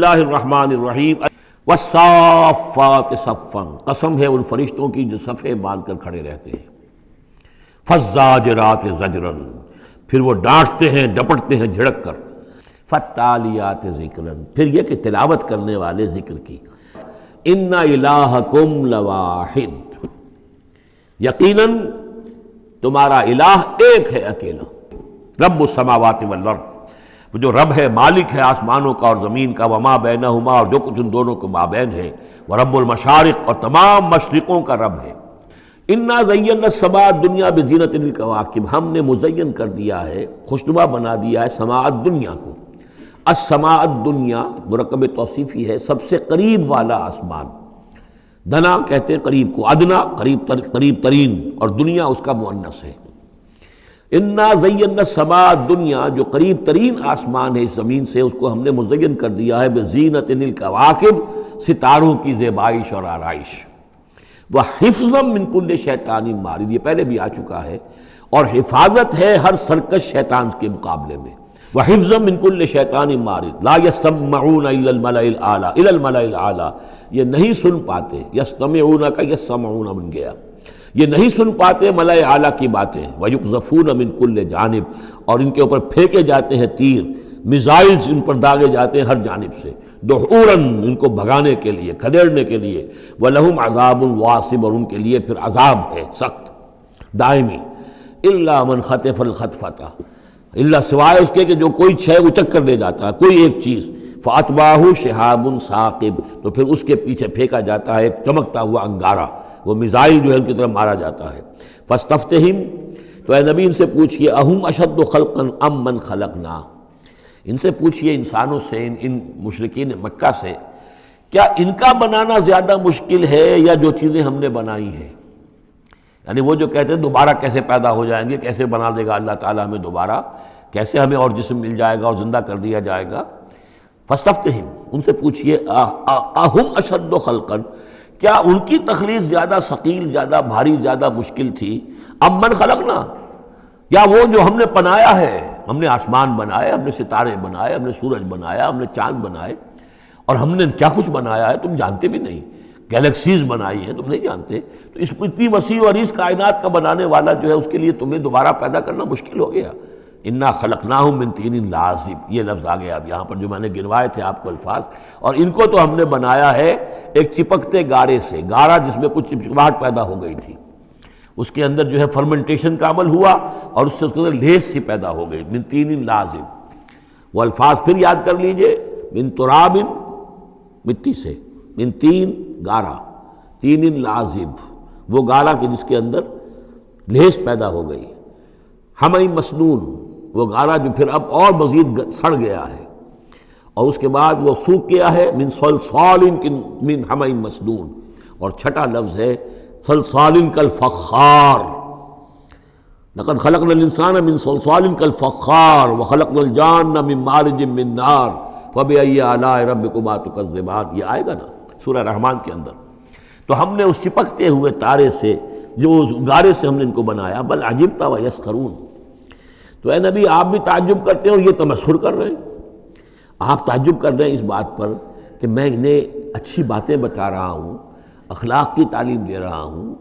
اللہ الرحمن الرحیم والصافات صفا، قسم ہے ان فرشتوں کی جو صفیں باندھ کر کھڑے رہتے ہیں، فالزاجرات زجرا، پھر وہ ڈانٹتے ہیں ڈپٹتے ہیں جھڑک کر، فالتالیات ذکرا، پھر یہ کہ تلاوت کرنے والے ذکر کی، ان الہکم لواحد، یقیناً تمہارا الہ ایک ہے اکیلا، رب السماوات والارض، جو رب ہے مالک ہے آسمانوں کا اور زمین کا، وما بینہما، اور جو کچھ ان دونوں کے مابین ہے، ورب المشارق، اور تمام مشرقوں کا رب ہے۔ انا زینا السماء الدنیا بزینۃ الکواکب، ہم نے مزین کر دیا ہے، خوشنما بنا دیا ہے سماء الدنیا کو۔ السماء الدنیا مرکب توصیفی ہے، سب سے قریب والا آسمان، دنا کہتے ہیں قریب کو، ادنا قریب ترین، اور دنیا اس کا مؤنث ہے۔ انا زینا السماء الدنیا، جو قریب ترین آسمان ہے اس زمین سے، اس کو ہم نے مزین کر دیا ہے بزینۃ الکواکب، ستاروں کی زیبائش اور آرائش، وحفظا من کل شیطان مارد، یہ پہلے بھی آ چکا ہے، اور حفاظت ہے ہر سرکش شیطان کے مقابلے میں، وحفظا من کل شیطان مارد، لا یسمعون الا الملأ الاعلی، الی الملأ الاعلی، یہ نہیں سن پاتے، یستمعون کا یسمعون بن گیا، یہ نہیں سن پاتے ملأ اعلیٰ کی باتیں، وَيُقْذَفُونَ مِن كُلِّ جانب، اور ان کے اوپر پھینکے جاتے ہیں تیر، میزائلز ان پر داغے جاتے ہیں ہر جانب سے، دحوراً، ان کو بھگانے کے لیے، کھدیڑنے کے لیے، وَلَهُمْ عَذَابٌ وَاصِبٌ، اور ان کے لیے پھر عذاب ہے سخت دائمی، إِلَّا مَنْ خَطَفَ الْخَطْفَةَ، اللہ سوائے اس کے کہ جو کوئی شے اچک کر لے جاتا ہے، کوئی ایک چیز، فَأَتْبَعَهُ شِهَابٌ ثَاقِبٌ، تو پھر اس کے پیچھے پھینکا جاتا ہے ایک چمکتا ہوا انگارہ، وہ میزائل جو ہے ان کی طرف مارا جاتا ہے۔ فاستفتہم، تو اے نبی ان سے پوچھئے، اہم اشد خلقا ام من خلقنا، ان سے پوچھئے انسانوں سے، ان مشرکین مکہ سے، کیا ان کا بنانا زیادہ مشکل ہے یا جو چیزیں ہم نے بنائی ہیں؟ یعنی وہ جو کہتے ہیں دوبارہ کیسے پیدا ہو جائیں گے، کیسے بنا دے گا اللہ تعالیٰ ہمیں دوبارہ، کیسے ہمیں اور جسم مل جائے گا اور زندہ کر دیا جائے گا۔ فاستفتہم، ان سے پوچھئے اہم اشد خلقا، کیا ان کی تخلیق زیادہ ثقیل، زیادہ بھاری، زیادہ مشکل تھی، ام من خلقنا، یا وہ جو ہم نے بنایا ہے، ہم نے آسمان بنائے، ہم نے ستارے بنائے، ہم نے سورج بنایا، ہم نے چاند بنائے، اور ہم نے کیا کچھ بنایا ہے تم جانتے بھی نہیں، گیلیکسیز بنائی ہیں تم نہیں جانتے، تو اس اتنی وسیع و عریض کائنات کا بنانے والا جو ہے اس کے لیے تمہیں دوبارہ پیدا کرنا مشکل ہو گیا۔ انا خلقناہم من طین لازب، یہ لفظ آ گیا اب یہاں پر جو میں نے گنوائے تھے آپ کو الفاظ، اور ان کو تو ہم نے بنایا ہے ایک چپکتے گارے سے، گارا جس میں کچھ چپچپاہٹ پیدا ہو گئی تھی، اس کے اندر جو ہے فرمنٹیشن کا عمل ہوا اور اس سے اس کے اندر لیس سی پیدا ہو گئی، من طین لازب، وہ الفاظ پھر یاد کر لیجئے، من تراب، مٹی سے، من طین گارا، طین لازب، وہ گارا کہ جس کے اندر لیس پیدا ہو گئی، حمی مسنون، وہ گارا جو پھر اب اور مزید سڑ گیا ہے، اور اس کے بعد وہ سوکھ گیا ہے، من صلصال من حمی مسنون، اور چھٹا لفظ ہے صلصال کالفخار، لقد خلقنا الانسان من صلصال کالفخار وخلقنا الجان من مارج من نار فبأي آلاء ربكما تكذبان، یہ آئے گا نا سورہ رحمان کے اندر۔ تو ہم نے اس چپکتے ہوئے تارے سے، جو اس گارے سے ہم نے ان کو بنایا، بل عجبت ویسخرون، تو اے نبی آپ بھی تعجب کرتے ہیں اور یہ تمسخر کر رہے ہیں، آپ تعجب کر رہے ہیں اس بات پر کہ میں انہیں اچھی باتیں بتا رہا ہوں، اخلاق کی تعلیم دے رہا ہوں،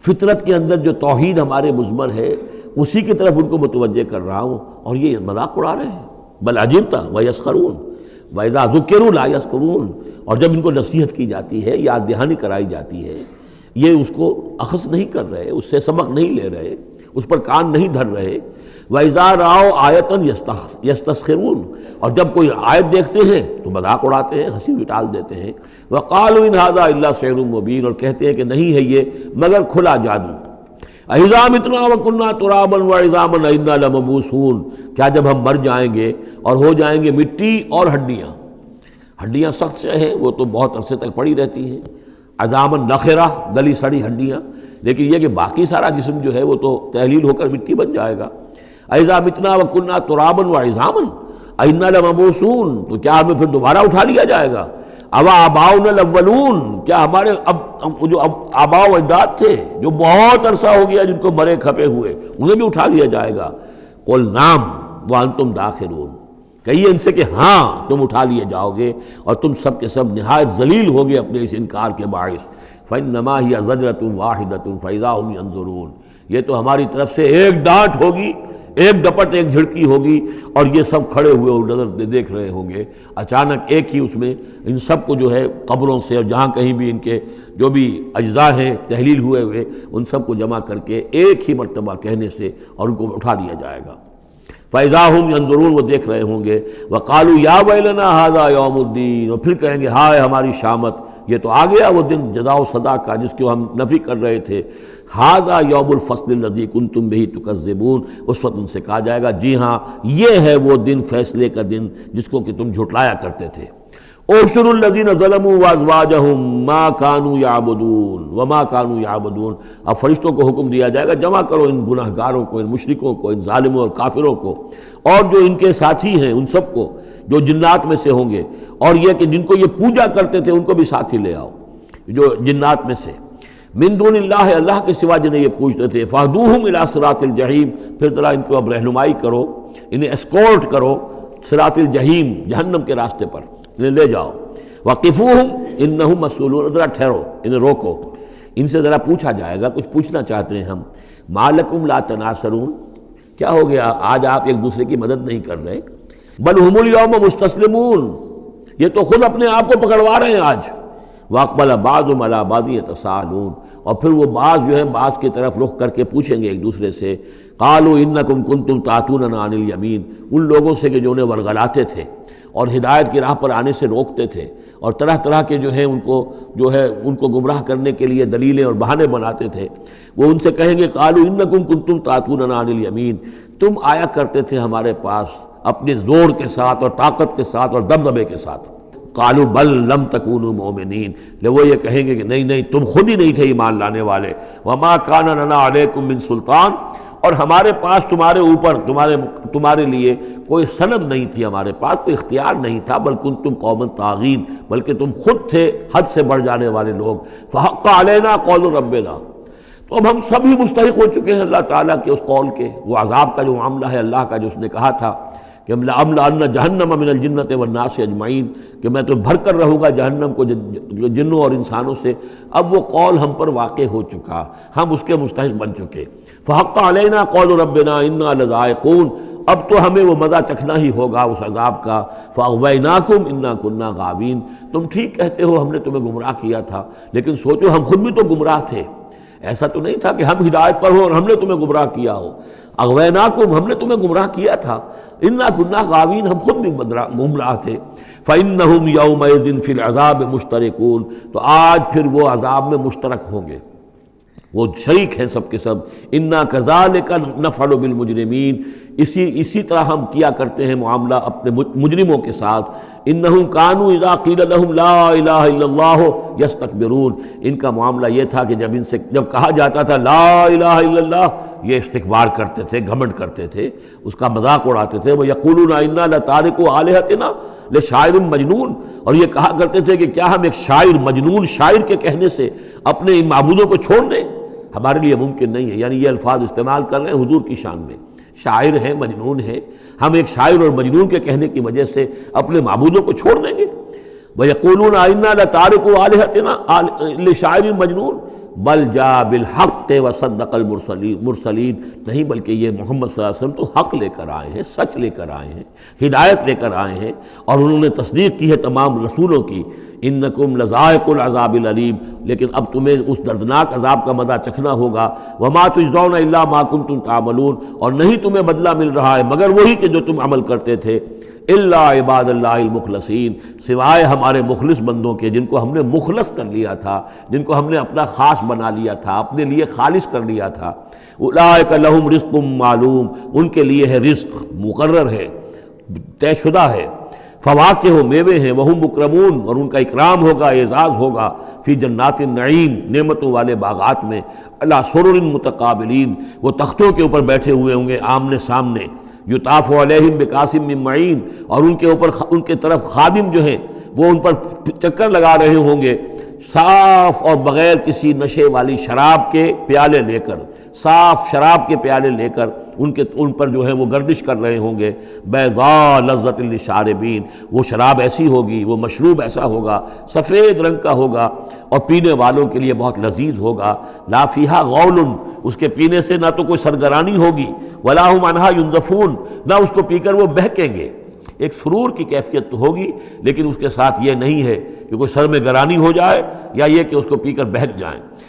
فطرت کے اندر جو توحید ہمارے مضمر ہے اسی کی طرف ان کو متوجہ کر رہا ہوں، اور یہ مذاق اڑا رہے ہیں۔ بل عجبت ویسخرون وَإِذَا ذُكِّرُوا لَا يَذْكُرُونَ، اور جب ان کو نصیحت کی جاتی ہے، یاد دہانی کرائی جاتی ہے، یہ اس کو اخذ نہیں کر رہے، اس سے سبق نہیں لے رہے، اس پر کان نہیں دھر رہے۔ وَإِذَا رَأَوْا آیَةً يَسْتَسْخِرُونَ، اور جب کوئی آیت دیکھتے ہیں تو مذاق اڑاتے ہیں، ہنسی ٹال دیتے ہیں۔ وَقَالُوا إِنْ هَذَا إِلَّا سِحْرٌ مُبِينٌ، اور کہتے ہیں کہ نہیں ہے یہ مگر کھلا جادو۔ أَإِذَا مِتْنَا وَكُنَّا تُرَابًا وَعِظَامًا أَإِنَّا لَمَبْعُوثُونَ، کیا جب ہم مر جائیں گے اور ہو جائیں گے مٹی اور ہڈیاں، ہڈیاں سخت سے ہیں وہ تو بہت عرصے تک پڑی رہتی ہیں، عظامًا نخرہ، گلی سڑی ہڈیاں، لیکن یہ کہ باقی سارا جسم جو ہے وہ تو تحلیل ہو کر مٹی بن جائے گا۔ اذا متنا وکنا ترابا وعظاما ائنا لمبعوثون، تو کیا ہمیں پھر دوبارہ اٹھا لیا جائے گا؟ اوا آباؤنا الاولون، کیا ہمارے جو آباء و اجداد تھے جو بہت عرصہ ہو گیا جن کو مرے کھپے ہوئے، انہیں بھی اٹھا لیا جائے گا؟ قل نعم وانتم داخرون، کہیے ان سے کہ ہاں تم اٹھا لیے جاؤ گے اور تم سب کے سب نہایت ذلیل ہوگے اپنے اس انکار کے باعث۔ فَإِنَّمَا هِيَ زَجْرَةٌ وَاحِدَةٌ فَإِذَا هُمْ يَنظُرُونَ، یہ تو ہماری طرف سے ایک ڈانٹ ہوگی، ایک ڈپٹ، ایک جھڑکی ہوگی، اور یہ سب کھڑے ہوئے اور نظر دیکھ رہے ہوں گے۔ اچانک ایک ہی اس میں ان سب کو جو ہے قبروں سے اور جہاں کہیں بھی ان کے جو بھی اجزاء ہیں تحلیل ہوئے ہوئے ان سب کو جمع کر کے ایک ہی مرتبہ کہنے سے اور ان کو اٹھا دیا جائے گا۔ فَإِذَا هُمْ يَنظُرُونَ، وہ دیکھ رہے ہوں گے۔ وَقَالُوا يَا وَيْلَنَا هَذَا يَوْمُ الدِّينِ، اور پھر کہیں گے ہائے ہماری شامت، یہ تو آ گیا وہ دن جزا و سزا کا جس کو ہم نفی کر رہے تھے۔ هَذَا يَوْمُ الْفَصْلِ الَّذِي كُنْتُمْ بِهِ تُكَذِّبُونَ، اس وقت ان سے کہا جائے گا جی ہاں یہ ہے وہ دن، فیصلے کا دن جس کو کہ تم جھٹلایا کرتے تھے۔ احشروا الذین ظلموا وازواجہم ما کانوا یعبدون وما کانوا یعبدون، اب فرشتوں کو حکم دیا جائے گا جمع کرو ان گناہ گاروں کو، ان مشرکوں کو، ان ظالموں اور کافروں کو، اور جو ان کے ساتھی ہیں ان سب کو جو جنات میں سے ہوں گے، اور یہ کہ جن کو یہ پوجا کرتے تھے ان کو بھی ساتھی لے آؤ جو جنات میں سے، من دون اللہ، اللہ کے سوا جنہیں یہ پوجتے تھے، فاہدوہم الی صراط الجحیم، پھر ذرا ان کو اب رہنمائی کرو، انہیں اسکورٹ کرو صراط الجحیم، جہنم کے راستے پر انہیں لے جاؤ۔ وقفوہم انہم مسئولون، ذرا ٹھہرو، انہیں روکو، ان سے ذرا پوچھا جائے گا، کچھ پوچھنا چاہتے ہیں ہم۔ ما لکم لا تناصرون، کیا ہو گیا آج آپ ایک دوسرے کی مدد نہیں کر رہے؟ بل ہم الیوم مستسلمون، یہ تو خود اپنے آپ کو پکڑوا رہے ہیں آج۔ واقبل بعضهم علی بعض یتساءلون، اور پھر وہ بعض جو ہے بعض کی طرف رخ کر کے پوچھیں گے ایک دوسرے سے، قالوا انکم کنتم تعتوننا عن الیمین، ان لوگوں سے کہ جو انہیں ورغلاتے تھے اور ہدایت کی راہ پر آنے سے روکتے تھے اور طرح طرح کے جو ہے ان کو گمراہ کرنے کے لیے دلیلیں اور بہانے بناتے تھے، وہ ان سے کہیں گے قالوا انکم کنتم تعتوننا عن الیمین، تم آیا کرتے تھے ہمارے پاس اپنے زور کے ساتھ اور طاقت کے ساتھ اور دبدبے کے ساتھ۔ قالوا بل لم تکونوا مؤمنین، وہ یہ کہیں گے کہ نہیں تم خود ہی نہیں تھے ایمان لانے والے۔ وما کان لنا علیکم من سلطان، اور ہمارے پاس تمہارے اوپر تمہارے لیے کوئی سند نہیں تھی، ہمارے پاس کوئی اختیار نہیں تھا، بل کنتم قوما طاغین، بلکہ تم خود تھے حد سے بڑھ جانے والے لوگ۔ فحق علینا قول ربنا، تو اب ہم سب ہی مستحق ہو چکے ہیں اللہ تعالیٰ کے اس قول کے، وہ عذاب کا جو معاملہ ہے اللہ کا جو اس نے کہا تھا کہ لَأَمْلَأَنَّ جَهَنَّمَ مِنَ الْجِنَّةِ وَالنَّاسِ أَجْمَعِينَ، کہ میں تو بھر کر رہوں گا جہنم کو جنوں اور انسانوں سے، اب وہ قول ہم پر واقع ہو چکا، ہم اس کے مستحق بن چکے۔ فحق علینا قول ربنا انا لذائقون، اب تو ہمیں وہ مزہ چکھنا ہی ہوگا اس عذاب کا۔ فاغویناکم انا کنا غاوین، تم ٹھیک کہتے ہو ہم نے تمہیں گمراہ کیا تھا، لیکن سوچو ہم خود بھی تو گمراہ تھے، ایسا تو نہیں تھا کہ ہم ہدایت پر ہو اور ہم نے تمہیں گمراہ کیا ہو۔ اغویناکم، ہم نے تمہیں گمراہ کیا تھا، انا کنا غاوین، ہم خود بھی گمراہ تھے۔ فإنہم یومئذ فی العذاب مشترکون، تو آج پھر وہ عذاب میں مشترک ہوں گے، وہ شریک ہیں سب کے سب۔ انا کذالک نفعل بالمجرمین، اسی طرح ہم کیا کرتے ہیں معاملہ اپنے مجرموں کے ساتھ۔ انہم کانوا اذا قیل لہم لا الہ الا اللہ یستکبرون، ان کا معاملہ یہ تھا کہ جب کہا جاتا تھا لا الہ الا اللہ، یہ استکبار کرتے تھے، گھمنڈ کرتے تھے، اس کا مذاق اڑاتے تھے۔ وَيَقُولُونَ إِنَّا لَتَارِكُو آلِهَتِنَا لِشَاعِرٍ مَجْنُونٍ، اور یہ کہا کرتے تھے کہ کیا ہم ایک شاعر، مجنون شاعر کے کہنے سے اپنے ان معبودوں کو چھوڑ دیں؟ ہمارے لیے ممکن نہیں ہے، یعنی یہ الفاظ استعمال کر رہے ہیں حضور کی شان میں، شاعر ہے، مجنون ہے، ہم ایک شاعر اور مجنون کے کہنے کی وجہ سے اپنے معبودوں کو چھوڑ دیں گے؟ وَيَقُولُونَ إِنَّا لَتَارِكُو آلِهَتِنَا لِشَاعِرٍ مَجْنُونٍ بل جاء بالحق وصدق المرسلین، نہیں بلکہ یہ محمد صلی اللہ علیہ وسلم تو حق لے کر آئے ہیں، سچ لے کر آئے ہیں، ہدایت لے کر آئے ہیں، اور انہوں نے تصدیق کی ہے تمام رسولوں کی۔ انکم لذائق العذاب العلیم، لیکن اب تمہیں اس دردناک عذاب کا مزہ چکھنا ہوگا۔ وما تجزون الا ما کنتم تعملون، اور نہیں تمہیں بدلہ مل رہا ہے مگر وہی کہ جو تم عمل کرتے تھے۔ الا عباد اللہ المخلصین، سوائے ہمارے مخلص بندوں کے جن کو ہم نے مخلص کر لیا تھا، جن کو ہم نے اپنا خاص بنا لیا تھا، اپنے لیے خالص کر لیا تھا۔ اولئک لہم رزق معلوم، ان کے لیے ہے رزق مقرر ہے، طے شدہ ہے۔ فواکہ، میوے ہیں، وہم مکرمون، اور ان کا اکرام ہوگا، اعزاز ہوگا، فی جنات النعیم، نعمتوں والے باغات میں، علی سرر متقابلین، وہ تختوں کے اوپر بیٹھے ہوئے ہوں گے آمنے سامنے، یطاف علیہم بکاس من معین، اور ان کے اوپر ان کے طرف خادم جو ہیں وہ ان پر چکر لگا رہے ہوں گے، صاف اور بغیر کسی نشے والی شراب کے پیالے لے کر، صاف شراب کے پیالے لے کر ان پر جو ہے وہ گردش کر رہے ہوں گے. بیضاء لذۃ للشاربین، وہ شراب ایسی ہوگی، وہ مشروب ایسا ہوگا، سفید رنگ کا ہوگا اور پینے والوں کے لیے بہت لذیذ ہوگا. لا فیہا غول، اس کے پینے سے نہ تو کوئی سرگرانی ہوگی، ولا ھم عنہا ینزفون، نہ اس کو پی کر وہ بہکیں گے. ایک سرور کی کیفیت تو ہوگی، لیکن اس کے ساتھ یہ نہیں ہے کہ کوئی سر میں گرانی ہو جائے یا یہ کہ اس کو پی کر بہک جائیں.